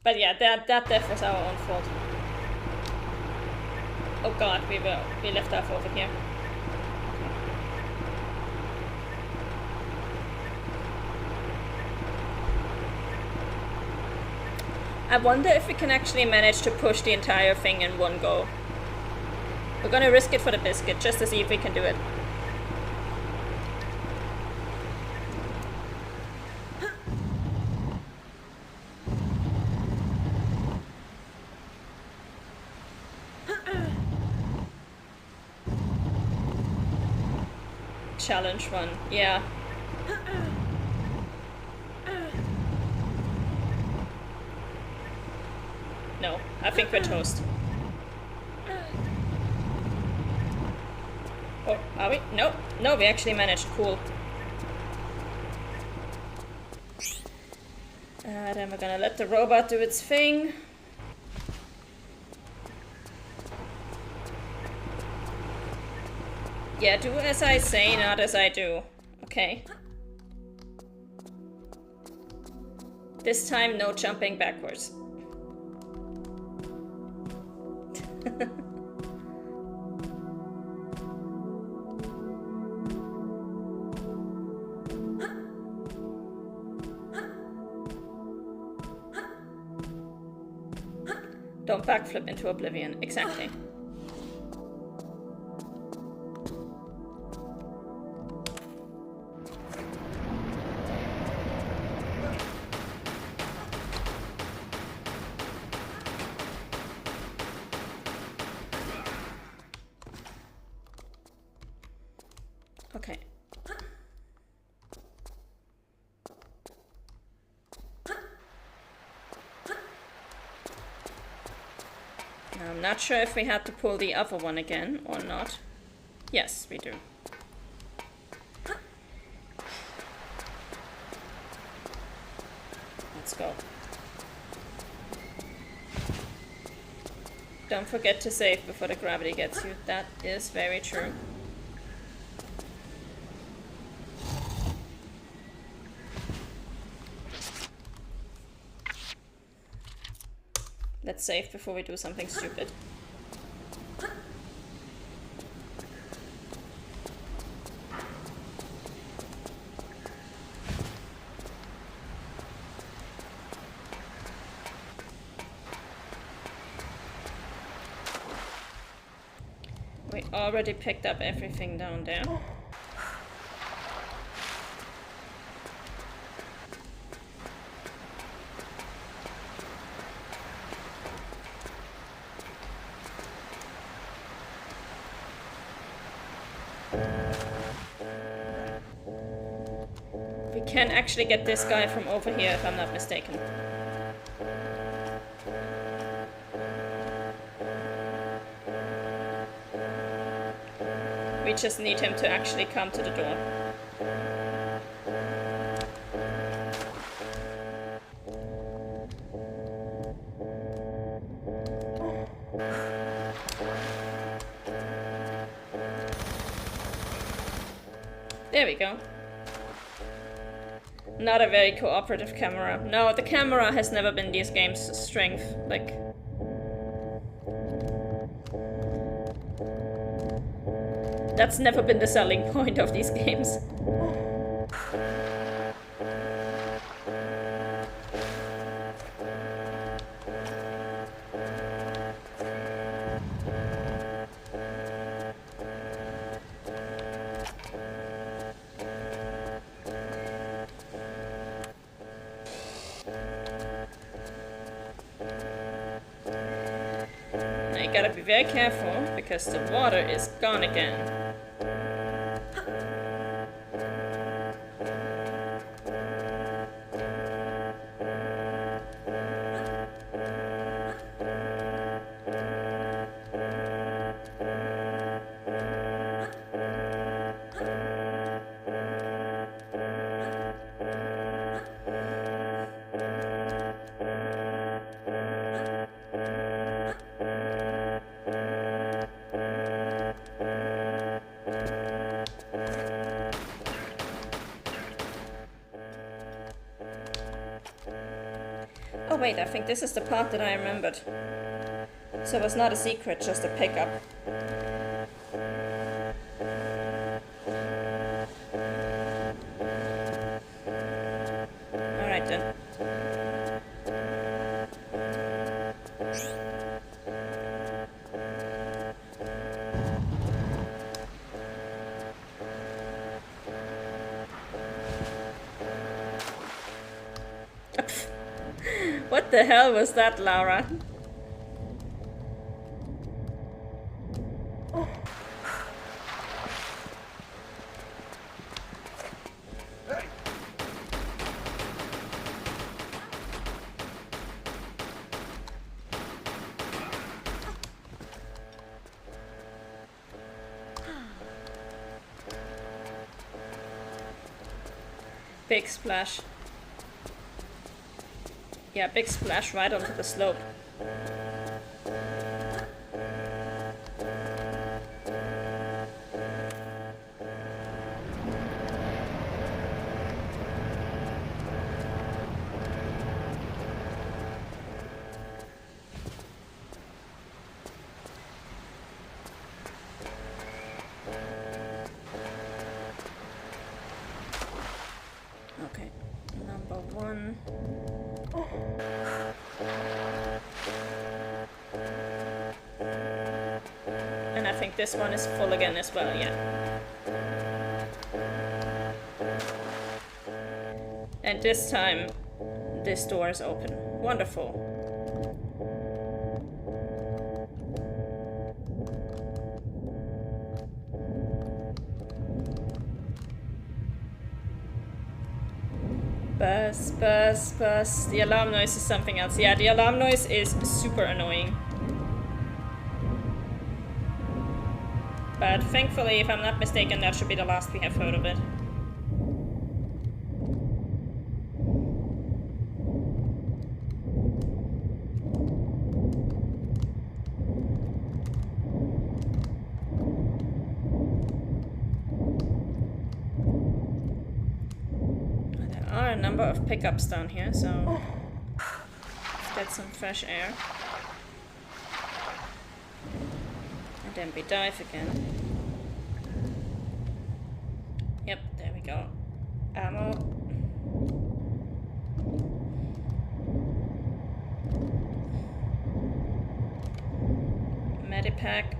But yeah, that death was our own fault. Oh god, we left off over here. I wonder if we can actually manage to push the entire thing in one go. We're gonna risk it for the biscuit, just to see if we can do it. Challenge one, yeah. No, I think we're toast. Oh, are we? Nope. No, we actually managed. Cool. Then we're gonna let the robot do its thing. Yeah, do as I say, not as I do. Okay. This time, no jumping backwards. Don't backflip into oblivion. Exactly. Okay. I'm not sure if we had to pull the other one again or not. Yes, we do. Let's go. Don't forget to save before the gravity gets you. That is very true. Let's save before we do something stupid. We already picked up everything down there. We can actually get this guy from over here if I'm not mistaken. We just need him to actually come to the door. There we go. Not a very cooperative camera. No, the camera has never been these games' strength. Like... that's never been the selling point of these games. Now you gotta be very careful, because the water is gone again. Oh wait, I think this is the part that I remembered. So it was not a secret, just a pickup. Alright then. What the hell was that, Laura? Big splash. Yeah, big splash right onto the slope. Okay, number one. And I think this one is full again as well, yeah. And this time, this door is open. Wonderful. Buzz, buzz, buzz. The alarm noise is something else. Yeah, the alarm noise is super annoying. But thankfully, if I'm not mistaken, that should be the last we have heard of it. There are a number of pickups down here, so let's get some fresh air. And then we dive again. Yep, there we go. Ammo. Medipack.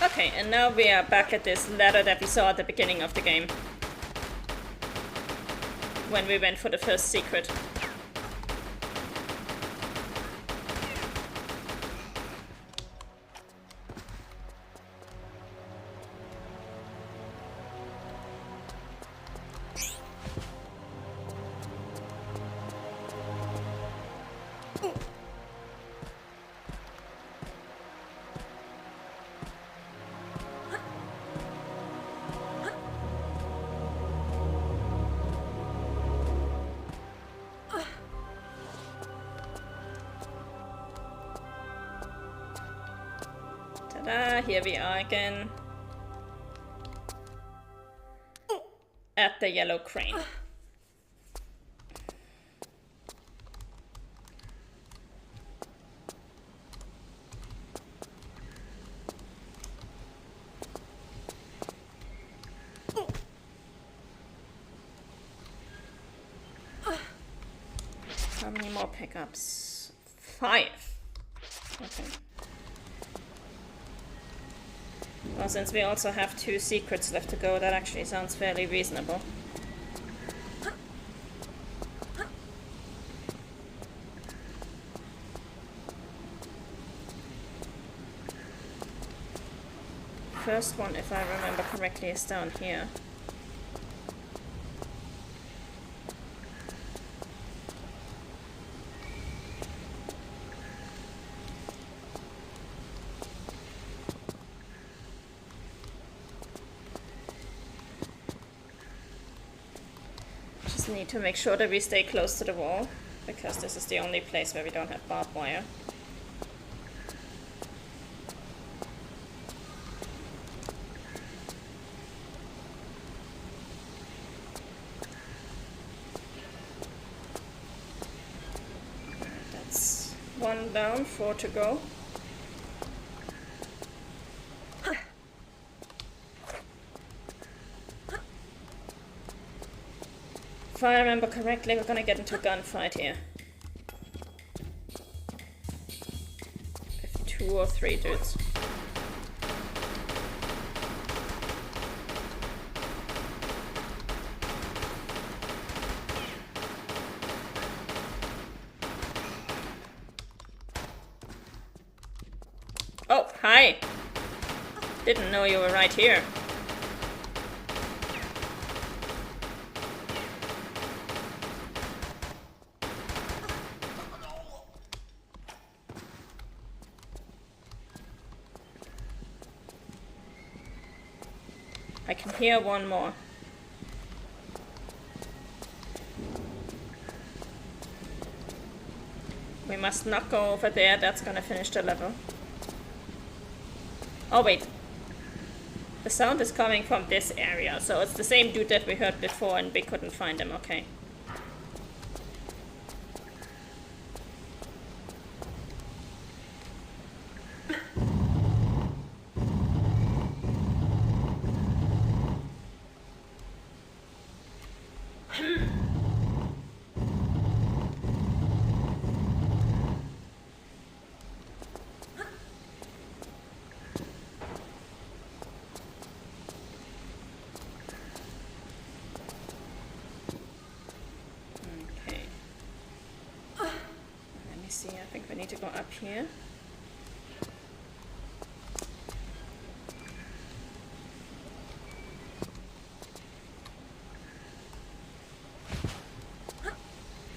Okay, and now we are back at this ladder that we saw at the beginning of the game. When we went for the first secret. Here we are again. At the yellow crane. How many more pickups? 5. Okay. Well, since we also have 2 secrets left to go, that actually sounds fairly reasonable. First one, if I remember correctly, is down here. Need to make sure that we stay close to the wall, because this is the only place where we don't have barbed wire. 1 down, 4 to go. If I remember correctly, we're gonna get into a gunfight here. With 2 or 3 dudes. Oh, hi! Didn't know you were right here. I can hear one more. We must not go over there, that's gonna finish the level. Oh wait. The sound is coming from this area, so it's the same dude that we heard before and we couldn't find him, okay. I think we need to go up here.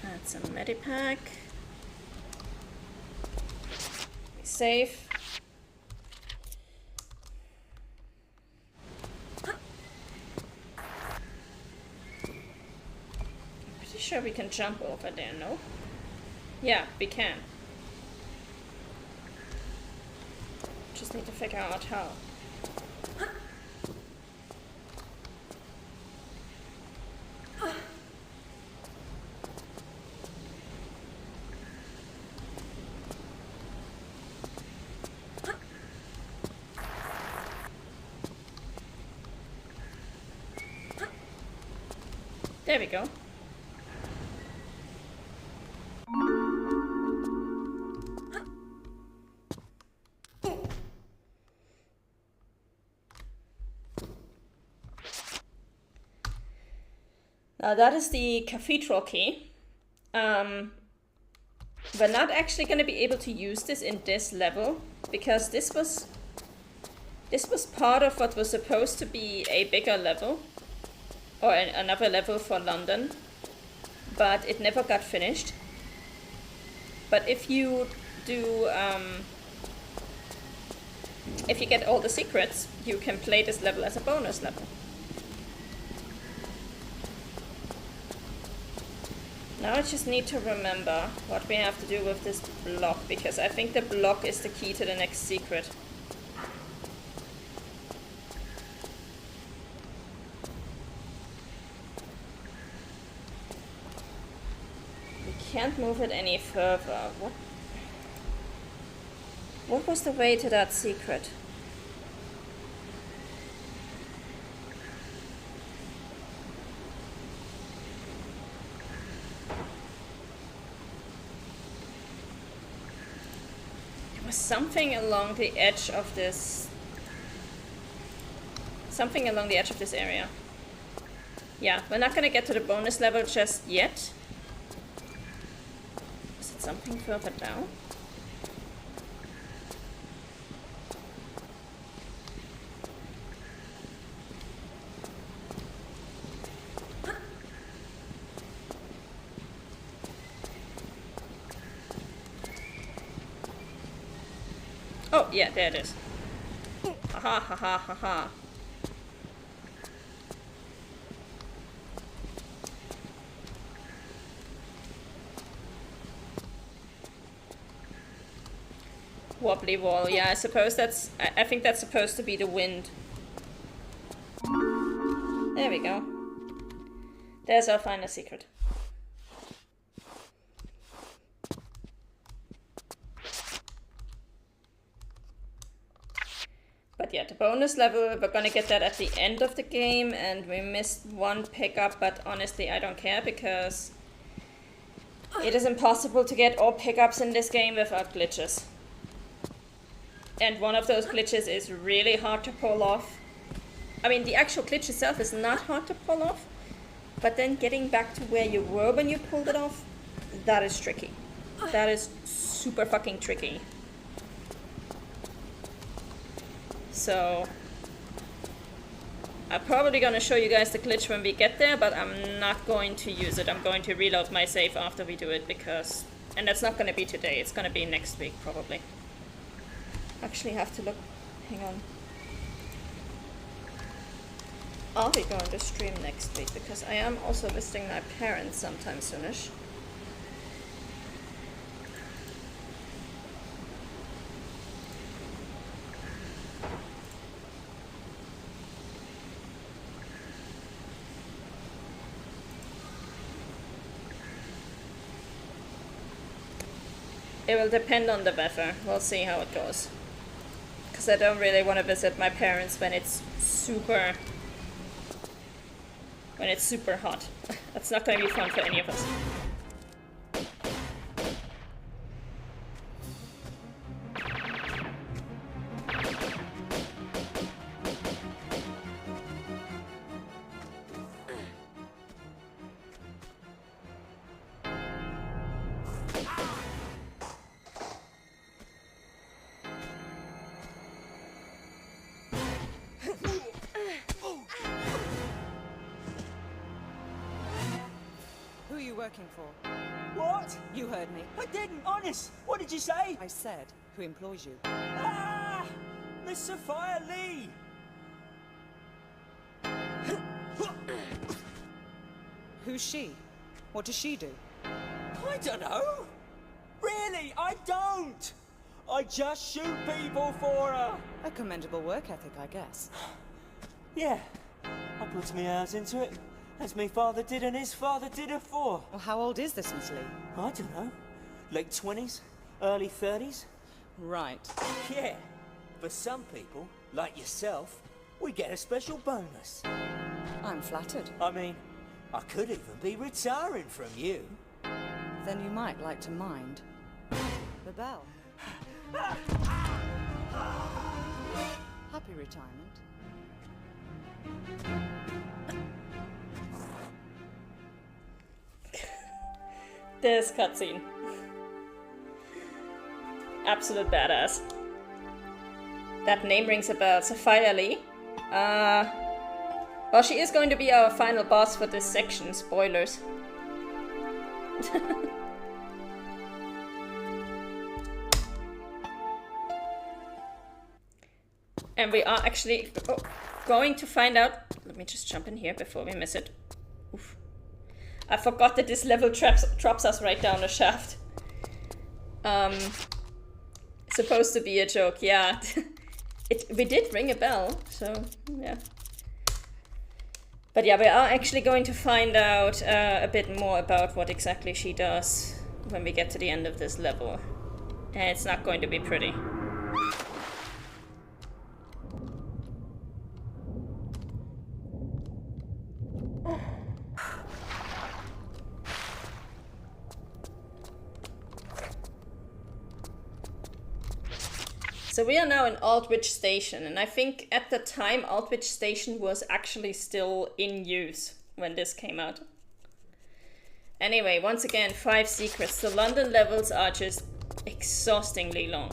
That's a medipack. Be safe. Pretty sure we can jump over there, no? Yeah, we can. Just need to figure out how. There we go. Now that is the cathedral key. We're not actually going to be able to use this in this level because this was part of what was supposed to be a bigger level or another level for London, but it never got finished. But if you do, if you get all the secrets, you can play this level as a bonus level. Now I just need to remember what we have to do with this block, because I think the block is the key to the next secret. We can't move it any further. What was the way to that secret? Something along the edge of this... Something along the edge of this area. Yeah, we're not gonna get to the bonus level just yet. Is it something further down? Oh, yeah, there it is. Ha ha ha ha ha ha. Wobbly wall, yeah, I suppose that's... I think that's supposed to be the wind. There we go. There's our final secret. But yeah, the bonus level, we're gonna get that at the end of the game, and we missed one pickup, but honestly, I don't care, because it is impossible to get all pickups in this game without glitches. And one of those glitches is really hard to pull off. I mean, the actual glitch itself is not hard to pull off, but then getting back to where you were when you pulled it off, that is tricky. That is super fucking tricky. So I'm probably gonna show you guys the glitch when we get there, but I'm not going to use it. I'm going to reload my save after we do it, because... And that's not gonna be today, it's gonna be next week probably. Actually have to look... Hang on. I'll be going to stream next week, because I am also visiting my parents sometime soonish. It will depend on the weather. We'll see how it goes. Because I don't really want to visit my parents when it's super hot. That's not going to be fun for any of us. Working for? What? You heard me. I didn't, honest. What did you say? I said, who employs you? Ah! Miss Sophia Lee! Who's she? What does she do? I don't know. Really, I don't. I just shoot people for her. A commendable work ethic, I guess. Yeah, I put me hours into it. As me father did and his father did afore. Well, how old is this Miss Lee? I don't know. Late 20s? Early 30s? Right. Yeah. For some people, like yourself, we get a special bonus. I'm flattered. I mean, I could even be retiring from you. Then you might like to mind the bell. Happy retirement. This cutscene. Absolute badass. That name rings a bell. Sophia Lee. Well, she is going to be our final boss for this section. Spoilers. And we are actually going to find out... Let me just jump in here before we miss it. Oof. I forgot that this level drops us right down a shaft. Supposed to be a joke, yeah. We did ring a bell, so yeah. But yeah, we are actually going to find out a bit more about what exactly she does when we get to the end of this level. And it's not going to be pretty. So we are now in Aldwych Station, and I think at the time Aldwych Station was actually still in use when this came out. Anyway, once again, 5 secrets. The London levels are just exhaustingly long.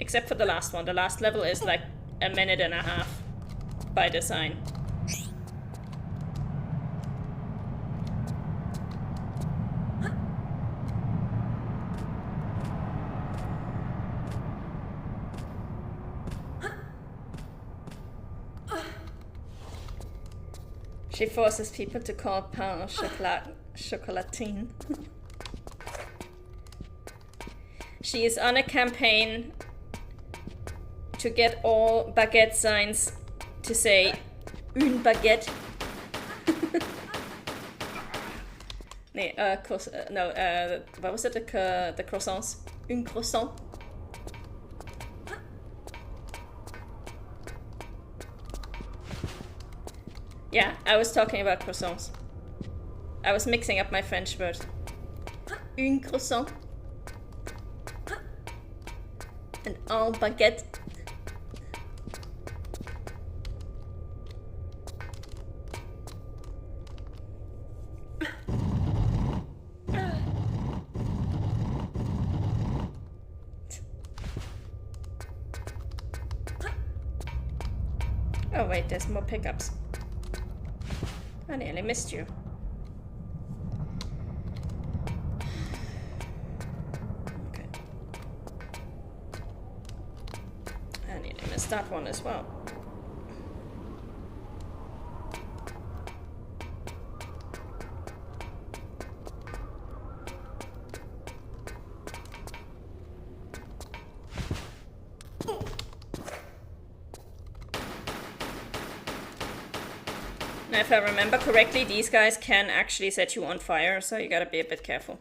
Except for the last one. The last level is like a minute and a half by design. She forces people to call pain au chocolatine. She is on a campaign to get all baguette signs to say une baguette. Nee, what was it? The croissants. Un croissant. Yeah, I was talking about croissants. I was mixing up my French word. Un croissant. And un baguette. Oh wait, there's more pickups. I nearly missed you. Okay. I nearly missed that one as well. Now, if I remember correctly, these guys can actually set you on fire, so you gotta be a bit careful.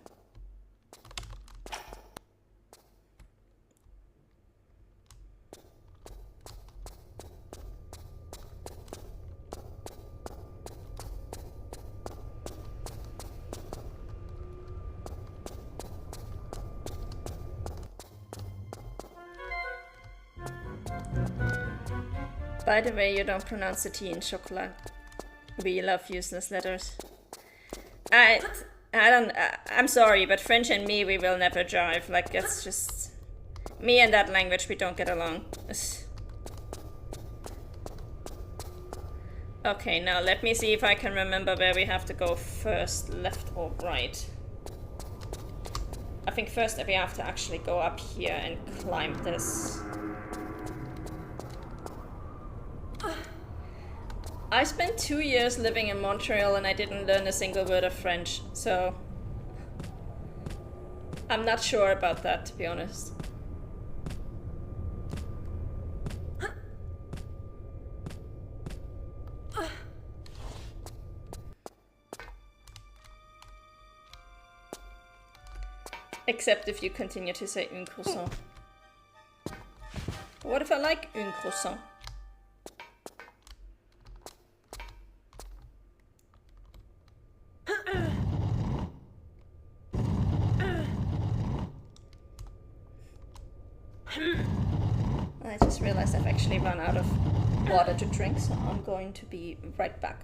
By the way, you don't pronounce the T in chocolate. We love useless letters. I'm sorry, but French and me, we will never jive. Like, it's just... Me and that language, we don't get along. Okay, now let me see if I can remember where we have to go first, left or right. I think first we have to actually go up here and climb this. I spent 2 years living in Montreal and I didn't learn a single word of French, so I'm not sure about that, to be honest. Except if you continue to say un croissant. What if I like un croissant? I just realized I've actually run out of water to drink, so I'm going to be right back.